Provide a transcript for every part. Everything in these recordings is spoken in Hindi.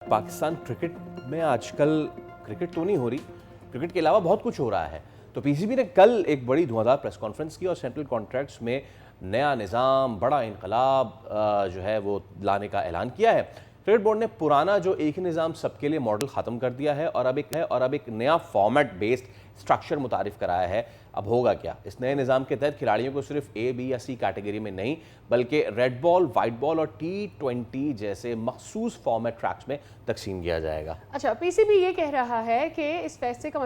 पाकिस्तान क्रिकेट में आजकल क्रिकेट तो नहीं हो रही, क्रिकेट के अलावा बहुत कुछ हो रहा है। तो पीसीबी ने कल एक बड़ी धुआंधार प्रेस कॉन्फ्रेंस की और सेंट्रल कॉन्ट्रैक्ट्स में नया निज़ाम, बड़ा इनकलाब जो है वो लाने का ऐलान किया है। क्रिकेट बोर्ड ने पुराना जो एक ही निज़ाम सबके लिए मॉडल ख़त्म कर दिया है और अब एक नया फॉर्मेट बेस्ड स्ट्रक्चर मुतारिफ कराया है। अब होगा क्या? इस नए निज़ाम के तहत खिलाड़ियों को सिर्फ ए, बी या सी कैटेगरी में नहीं, बल्कि रेड बॉल, वाइट बॉल और T20 जैसे मखसूस फॉर्मेट ट्रैक्स में तकसीम किया जाएगा। अच्छा, पीसीबी ये कह रहा है कि इस फैसले का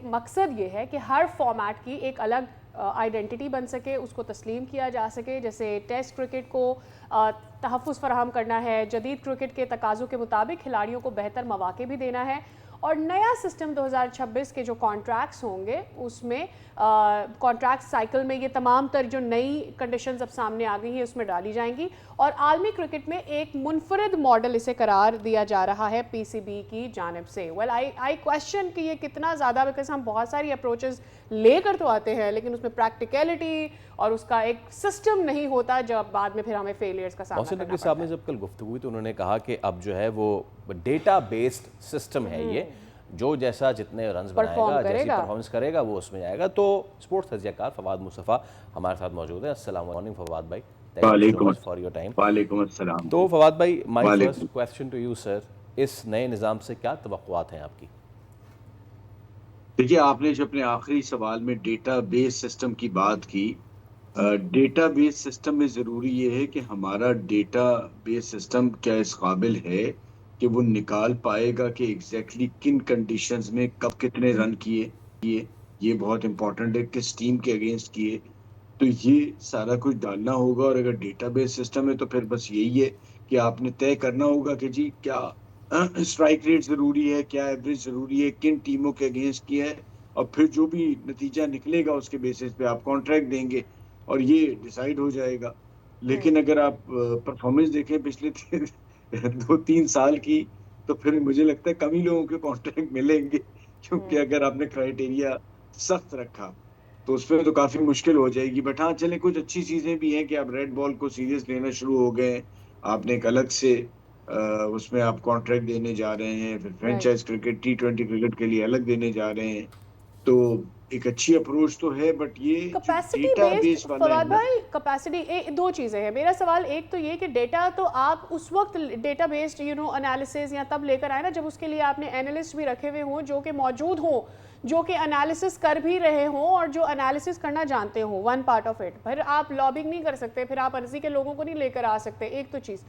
मकसद ये है कि हर फॉर्मेट की एक अलग आइडेंटिटी बन सके, उसको तस्लीम किया जा सके। जैसे टेस्ट क्रिकेट को तहफ़्फ़ुज़ फराहम करना है, जदीद क्रिकेट के तकाज़ों के मुताबिक खिलाड़ियों को बेहतर मौक़े भी देना है और नया सिस्टम 2026 के जो कॉन्ट्रैक्ट्स होंगे उसमें कॉन्ट्रैक्ट साइकिल में ये तमाम तर जो नई कंडीशंस अब सामने आ गई हैं उसमें डाली जाएंगी और आलमी क्रिकेट में एक मुनफरद मॉडल इसे करार दिया जा रहा है पीसीबी की जानिब से। वेल आई क्वेश्चन कि ये कितना ज़्यादा, बिकॉज हम बहुत सारी अप्रोचेस लेकर तो आते हैं लेकिन उसमें प्रैक्टिकलिटी और उसका एक सिस्टम नहीं होता, जब बाद में फिर हमें फेलियर्स का सामना करना पड़ता है। साहब ने जब कल गुफ्तगू हुई तो उन्होंने कहा कि अब जो है वो डेटा बेस्ड सिस्टम है, ये जो जैसा जितने रन्स बनाएगा, जैसी परफॉर्मेंस करेगा वो उसमें जाएगा। तो स्पोर्ट्स तज्ज़ियाकार फवाद मुस्तफ़ा हमारे साथ मौजूद है। अस्सलाम वालेकुम फवाद भाई, thank you so much for your time. वालेकुम अस्सलाम। तो फवाद भाई, my first question to you sir, इस नए निज़ाम से क्या तवक्कुआत हैं आपकी? देखिए, आपने जो अपने आखिरी सवाल में डेटा बेस सिस्टम की बात की, डेटा बेस सिस्टम में ज़रूरी ये है कि हमारा डेटा बेस सिस्टम क्या इस काबिल है कि वो निकाल पाएगा कि एग्जैक्टली किन कंडीशंस में कब कितने रन किए। ये बहुत इंपॉर्टेंट है, किस टीम के अगेंस्ट किए। तो ये सारा कुछ डालना होगा और अगर डेटाबेस सिस्टम है तो फिर बस यही है कि आपने तय करना होगा कि जी क्या स्ट्राइक रेट जरूरी है, क्या एवरेज जरूरी है, किन टीमों के अगेंस्ट किया है, और फिर जो भी नतीजा निकलेगा उसके बेसिस पे आप कॉन्ट्रैक्ट देंगे और ये डिसाइड हो जाएगा। लेकिन अगर आप परफॉर्मेंस देखें पिछले 2-3 साल की, तो फिर मुझे लगता है कम ही लोगों के कॉन्ट्रैक्ट मिलेंगे, क्योंकि अगर आपने क्राइटेरिया सख्त रखा तो उसमें तो काफी मुश्किल हो जाएगी। बट हाँ, चले, कुछ अच्छी चीजें भी हैं कि आप रेड बॉल को सीरियस लेना शुरू हो गए हैं। आपने एक अलग से उसमें आप कॉन्ट्रैक्ट देने जा रहे हैं, फिर फ्रेंचाइज क्रिकेट, T20 क्रिकेट के लिए अलग देने जा रहे हैं। तो एक अच्छी अप्रोच तो है, बट ये जो कैपेसिटी डेटा बेस बेस्ड, वाला है फवाद ना, भाई, कैपेसिटी दो चीज़ें हैं। मेरा सवाल एक तो ये कि डेटा तो आप उस वक्त डेटा बेस्ड एनालिसिस या तब लेकर आए ना जब उसके लिए आपने एनालिस्ट भी रखे हुए हों जो कि मौजूद हों, जो कि एनालिसिस कर भी रहे हों और जो एनालिसिस करना जानते हों, वन पार्ट ऑफ इट। फिर आप लॉबिंग नहीं कर सकते, फिर आप अर्जी के लोगों को नहीं लेकर आ सकते। एक तो चीज़।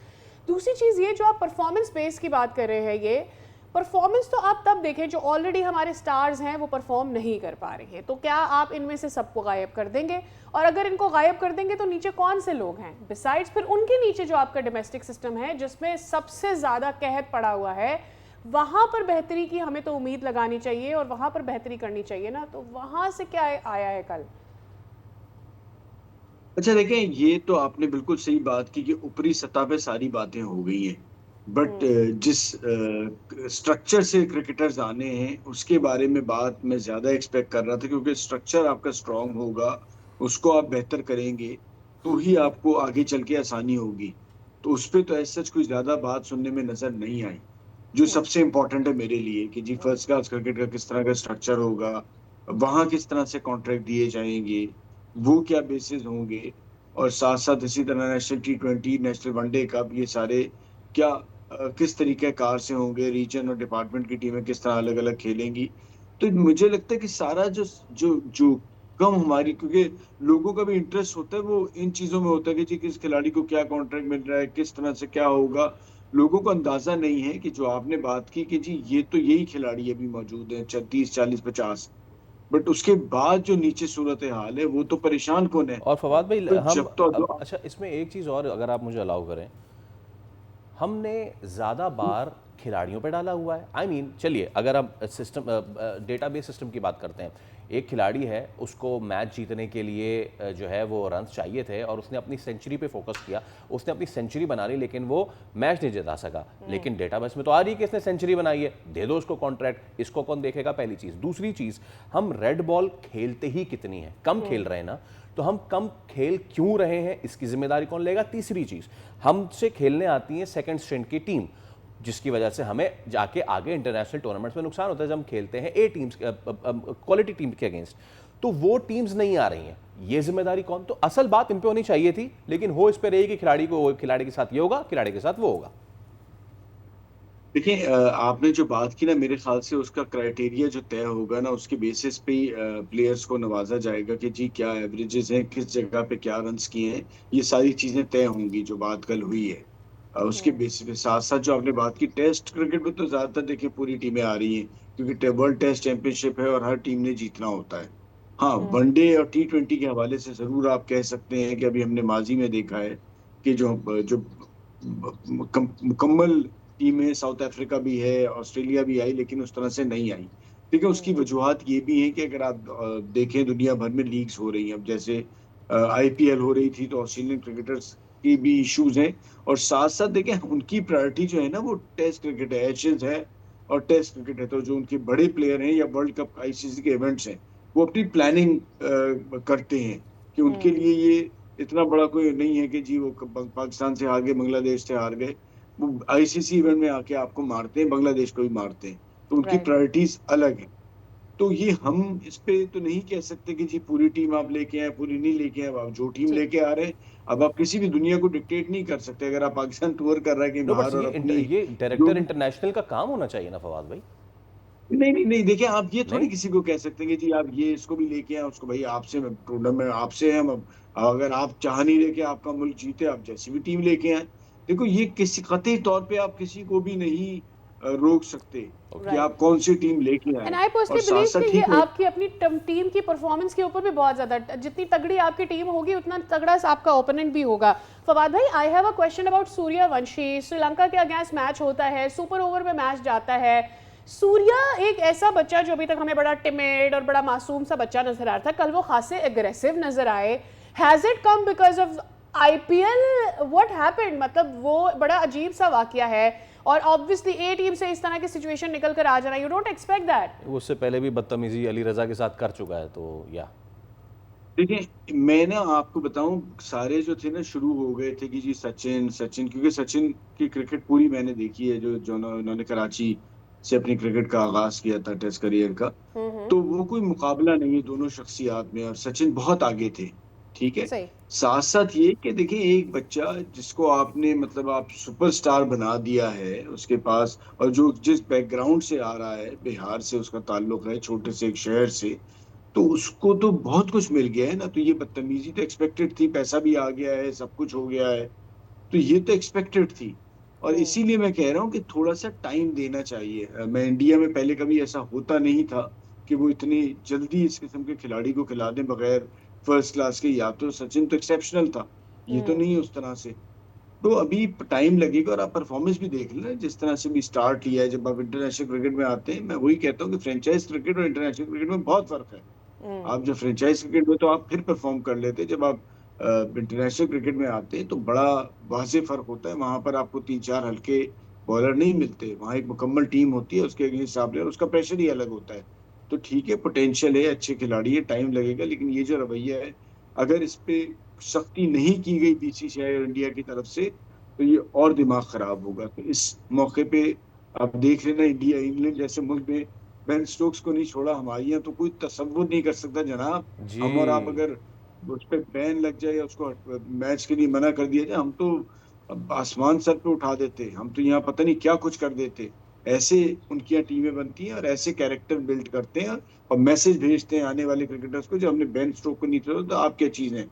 दूसरी चीज़ ये जो आप परफॉर्मेंस बेस की बात कर रहे हैं, ये परफॉर्मेंस तो आप तब देखें जो ऑलरेडी हमारे स्टार्स हैं वो परफॉर्म नहीं कर पा रहे हैं। तो क्या आप इनमें से सबको गायब कर देंगे? और अगर इनको गायब कर देंगे तो नीचे कौन से लोग हैं बिसाइड्स फिर उनके नीचे जो आपका डोमेस्टिक सिस्टम है जिसमें सबसे ज़्यादा कहत पड़ा हुआ है, वहाँ पर बेहतरी की हमें तो उम्मीद लगानी चाहिए और वहाँ पर बेहतरी करनी चाहिए ना। तो वहाँ से क्या आया है कल? अच्छा देखें, ये तो आपने बिल्कुल सही बात की कि ऊपरी सतह पे सारी बातें हो गई हैं, बट जिस स्ट्रक्चर से क्रिकेटर्स आने हैं उसके बारे में बात मैं ज्यादा एक्सपेक्ट कर रहा था, क्योंकि स्ट्रक्चर आपका स्ट्रांग होगा, उसको आप बेहतर करेंगे तो ही आपको आगे चल के आसानी होगी। तो उस पर तो ऐसा कोई ज्यादा बात सुनने में नजर नहीं आई। जो सबसे इम्पोर्टेंट है मेरे लिए कि जी फर्स्ट क्लास क्रिकेट का किस तरह का स्ट्रक्चर होगा, वहां किस तरह से कॉन्ट्रैक्ट दिए जाएंगे, वो क्या बेसिस होंगे, और साथ साथ इसी तरह national T20, national one day cup, ये सारे क्या किस तरीके कार से होंगे, रीजन और डिपार्टमेंट की टीमें किस तरह अलग अलग खेलेंगी। तो मुझे लगता है कि सारा जो जो जो कम हमारी, क्योंकि लोगों का भी इंटरेस्ट होता है वो इन चीजों में होता है कि जी किस खिलाड़ी को क्या कॉन्ट्रैक्ट मिल रहा है, किस तरह से क्या होगा। लोगों को अंदाजा नहीं है कि जो आपने बात की कि जी ये तो यही खिलाड़ी अभी मौजूद है 30, 40, 50, बट उसके बाद जो नीचे सूरत हाल है वो तो परेशान कौन है। और फवाद भाई, तो हम जब तो अब अच्छा, इसमें एक चीज़ और अगर आप मुझे अलाउ करें, हमने ज़्यादा बार खिलाड़ियों पे डाला हुआ है। आई मीन चलिए, अगर हम सिस्टम डेटाबेस सिस्टम की बात करते हैं, एक खिलाड़ी है, उसको मैच जीतने के लिए जो है वो रन्स चाहिए थे और उसने अपनी सेंचुरी पे फोकस किया, उसने अपनी सेंचुरी बना ली लेकिन वो मैच नहीं जिता सका। लेकिन डेटाबेस में तो आ रही है कि इसने सेंचुरी बनाई है, दे दो उसको कॉन्ट्रैक्ट। इसको कौन देखेगा? पहली चीज़। दूसरी चीज़, हम रेड बॉल खेलते ही कितनी है, कम खेल रहे हैं ना, तो हम कम खेल क्यों रहे हैं, इसकी जिम्मेदारी कौन लेगा? तीसरी चीज़, हमसे खेलने आती है सेकंड स्ट्रेंथ की टीम, जिसकी वजह से हमें जाके आगे इंटरनेशनल टूर्नामेंट्स में नुकसान होता है। जब हम खेलते हैं ए टीम्स क्वालिटी टीम के अगेंस्ट, तो वो टीम्स नहीं आ रही हैं, ये जिम्मेदारी कौन? तो असल बात इन पे होनी चाहिए थी, लेकिन हो इस पे रही कि खिलाड़ी के साथ ये होगा, खिलाड़ी के साथ वो होगा। देखिए, आपने जो बात की ना, मेरे ख्याल से उसका क्राइटेरिया जो तय होगा ना, उसके बेसिस पे ही प्लेयर्स को नवाजा जाएगा कि जी क्या एवरेजेस हैं, किस जगह पे क्या रन्स किए हैं, ये सारी चीजें तय होंगी जो बात कल हुई है। उसके बेसिस पे साथ साथ जो आपने बात की टेस्ट क्रिकेट में, तो ज्यादातर देखिए पूरी टीमें आ रही हैं, क्योंकि वर्ल्ड टेस्ट चैंपियनशिप है और हर टीम ने जीतना होता है। हाँ, वनडे और T20 के हवाले से जरूर आप कह सकते हैं कि अभी हमने माजी में देखा है कि जो जो मुकम्मल टीमें, साउथ अफ्रीका भी है, ऑस्ट्रेलिया भी आई, लेकिन उस तरह से नहीं आई। ठीक है, उसकी वजूहत ये भी है कि अगर आप देखें, दुनिया भर में लीग्स हो रही हैं। अब जैसे IPL हो रही थी, तो ऑस्ट्रेलियन क्रिकेटर्स की भी इश्यूज हैं, और साथ साथ देखें उनकी प्रायोरिटी जो है ना, वो टेस्ट क्रिकेट है, एशेज है और टेस्ट क्रिकेट है। तो जो उनके बड़े प्लेयर हैं या वर्ल्ड कप ICC के इवेंट्स हैं, वो अपनी प्लानिंग करते हैं कि उनके लिए ये इतना बड़ा कोई नहीं है कि जी वो पाकिस्तान से हार गए, बांग्लादेश से हार गए। वो ICC इवेंट में आके आपको मारते हैं, बांग्लादेश को भी मारते हैं, तो उनकी प्रायोरिटीज अलग है। तो ये हम इस पे तो नहीं कह सकते कि जी पूरी टीम आप लेके आए, पूरी नहीं लेके आए। आप जो टीम लेके आ रहे हैं, अब आप किसी भी दुनिया को डिक्टेट नहीं कर सकते। अगर आप पाकिस्तान टूर कर रहा है कहीं बाहर, और अपनी ये डायरेक्टर इंटरनेशनल का काम होना चाहिए ना फवाद भाई? नहीं नहीं नहीं, देखिए आप ये थोड़ी नहीं? किसी को कह सकते हैं कि जी आप ये इसको भी लेके आए, उसको। भाई आपसे टूर्नामेंट आपसे है, हम अगर आप चाह नहीं रहे कि आपका मुल्क जीते, आप जैसी भी टीम लेके आए। देखो, ये किसी कतई तौर पे आप किसी को भी नहीं रोक सकते कि आप कौन सी टीम लेके आए। एंड आई और पर्सनली साथ बिलीव साथ कि ये ठीक है, आपकी अपनी टीम की परफॉर्मेंस के ऊपर भी बहुत ज्यादा, जितनी तगड़ी आपकी टीम होगी उतना तगड़ा आपका ओपोनेंट भी होगा। फवाद भाई, I have a question about Suryavanshi. Sri Lanka के अगेंस्ट मैच होता है, सुपर ओवर में मैच जाता है। सूर्या एक ऐसा बच्चा जो अभी तक हमें बड़ा टिमिड और बड़ा मासूम सा बच्चा नजर आ रहा था, कल वो खासे एग्रेसिव नजर आए। Has it come because of IPL? What happened? मतलब वो बड़ा अजीब सा वाकया है, और ऑब्वियसली ए टीम से इस तरह की सिचुएशन निकल कर आ जाना, यू डोंट एक्सपेक्ट दैट। उससे पहले भी बदतमीजी अली रजा के साथ कर चुका है, तो या देखिए, मैं ना आपको बताऊं, सारे जो थे ना शुरू हो गए थे कि जी सचिन सचिन, क्योंकि सचिन की क्रिकेट पूरी मैंने देखी है, जो उन्होंने कराची से अपनी क्रिकेट का आगाज किया था, टेस्ट करियर का। तो वो कोई मुकाबला नहीं है दोनों शख्सियात में, और सचिन बहुत आगे थे। ठीक है, सही। साथ साथ ये कि देखिए, एक बच्चा जिसको आपने मतलब आप सुपरस्टार बना दिया है उसके पास, और जो जिस बैकग्राउंड से आ रहा है, बिहार से उसका ताल्लुक है, छोटे से एक शहर से, तो उसको तो बहुत कुछ मिल गया है ना। तो ये बदतमीजी तो एक्सपेक्टेड थी, पैसा भी आ गया है, सब कुछ हो गया है, तो ये तो एक्सपेक्टेड थी। और इसीलिए मैं कह रहा हूँ कि थोड़ा सा टाइम देना चाहिए। मैं इंडिया में पहले कभी ऐसा होता नहीं था कि वो इतनी जल्दी इस किस्म के खिलाड़ी को खिला दें बगैर फर्स्ट क्लास के। या तो सचिन तो एक्सेप्शनल था, ये तो नहीं उस तरह से। तो अभी टाइम लगेगा, और आप परफॉर्मेंस भी देख लेना, जिस तरह से भी स्टार्ट किया है। जब आप इंटरनेशनल क्रिकेट में आते हैं, मैं वही कहता हूँ कि फ्रेंचाइज क्रिकेट और इंटरनेशनल क्रिकेट में बहुत फर्क है। आप जब फ्रेंचाइज क्रिकेट में तो आप फिर परफॉर्म कर लेते, जब आप इंटरनेशनल क्रिकेट में आते हैं तो बड़ा वाज़ेह फर्क होता है। वहां पर आपको 3-4 हल्के बॉलर नहीं मिलते, वहां एक मुकम्मल टीम होती है, उसके अगेंस्ट आप ले, और उसका प्रेशर ही अलग होता है। तो ठीक है, पोटेंशियल है, अच्छे खिलाड़ी है, टाइम लगेगा, लेकिन ये जो रवैया है, अगर इस पे सख्ती नहीं की गई BCCI और इंडिया की तरफ से, तो ये और दिमाग खराब होगा। तो इस मौके पे आप देख लेना, इंडिया इंग्लैंड जैसे मुल्क में बेन स्टोक्स को नहीं छोड़ा, हमारे यहाँ तो कोई तसव्वुर नहीं कर सकता जनाब। जी हम और आप अगर उस पे बैन लग जाए या उसको मैच के लिए मना कर दिया जाए, हम तो आसमान सर पे उठा देते, हम तो यहाँ पता नहीं क्या कुछ कर देते। ऐसे उनकी यहाँ टीमें बनती हैं और ऐसे कैरेक्टर बिल्ड करते हैं, और मैसेज भेजते हैं आने वाले क्रिकेटर्स को, जब हमने बेन स्टोक को नहीं छोड़ा तो आप क्या चीज हैं।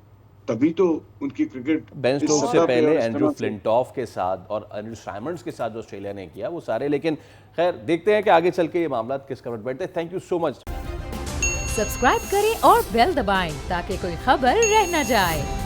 तभी तो उनकी क्रिकेट बेन इस स्टोक्स से सतह पे पहले और इस एंड्रू तरह से। फ्लिंटॉफ के साथ और एंड्रू साइमंड्स के साथ जो ऑस्ट्रेलिया ने किया वो सारे, लेकिन खैर देखते हैं कि आगे चल के ये मामला किस कवर बैठते हैं। Thank you so much. Subscribe करें और बेल दबाएं ताकि कोई खबर रह न जाए।